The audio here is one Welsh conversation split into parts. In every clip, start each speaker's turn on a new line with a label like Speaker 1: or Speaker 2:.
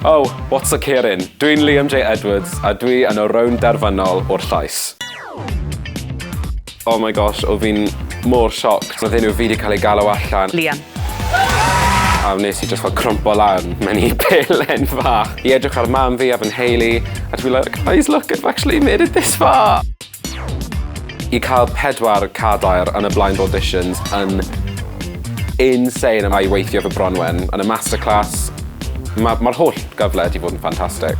Speaker 1: Oh, what's a Kieran? Dwi'n Liam J Edwards a dwi yn y rown derfynol o'r Llais. Oh my gosh, o fi'n mor sioct. Oedd enw fi wedi cael ei galw allan.
Speaker 2: Liam.
Speaker 1: A wnes i just fel crwmpo lan mewn I pelen fach. I edrych ar mam fi a fy nheulu, a dwi like, guys, look, I've actually made it this far. I cael 4 cadair yn y blind auditions yn insane yma I weithio fy Bronwen yn y masterclass. Mae'r holl gyfle wedi fod yn ffantastig.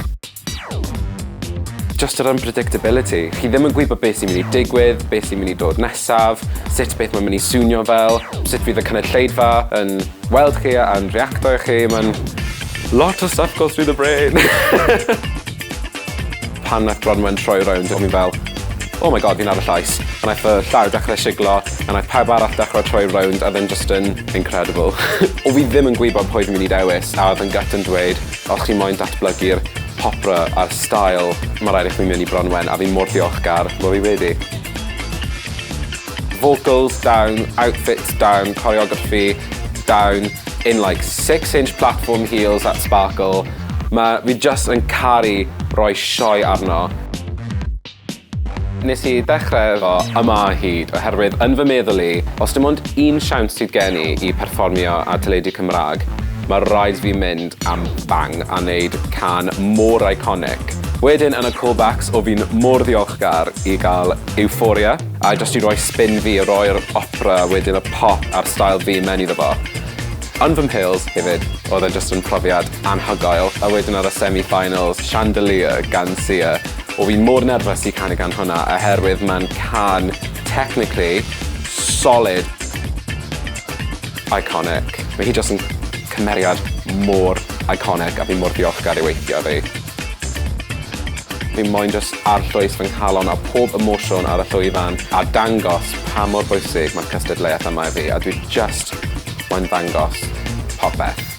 Speaker 1: Just yr unpredictability. Chi ddim yn gwybod beth sy'n mynd I digwydd, beth sy'n mynd I dod nesaf, sut beth mae'n mynd I swnio fel, sut fydd y cynulleidfa yn weld chi a'n reacto I chi. Mae'n lot of stuff goes through the brain. Pan nath Bronwen troi rownd, o'n i'n fel, oh my god, fi'n ar y Llais. A naeth y llaw dechrau siglo, a naeth pawb arall dechrau troi rownd, a then just yn incredible. O fi ddim yn gwybod pwy fi'n mynd I dewis, a oedd yn gut yn dweud, os chi moyn datblygu'r opera a'r style, mae rhaid I chi mynd I Bronwen, a fi mor ddiolchgar bod fi wedi. Vocals down, outfits down, choreography down, in like 6-inch platform heels that sparkle. Fi just yn caru rhoi sioe arno. Nes I dechrau efo yma hyd, oherwydd yn fy meddwl I, os dim ond un siawns sydd gen I perfformio a teledu Cymraeg, mae rhaid fi mynd am bang a wneud can mor iconic. Wedyn yn y callbacks o fi'n mor ddiolchgar I gael Euphoria, a just I roi spin fi, roi'r opera wedyn y pop a'r style fi mewn iddo fo. Yn fy mhils hefyd, oedd e just yn profiad anhygoel, a wedyn ar y semi-finals, Chandelier gan Syr. O fi'n mor nerfus I canu gan hwnna, oherwydd mae'n can technically solid, iconic. Mae hi just yn cymeriad mor iconic a fi mor ddiolchgar I weithio fi. Fi moyn just arllwys fy nghalon a pob emosiwn ar y llwyfan a dangos pa mor bwysig mae'r cystadleuaeth yma I fi, a dwi just moyn dangos popeth.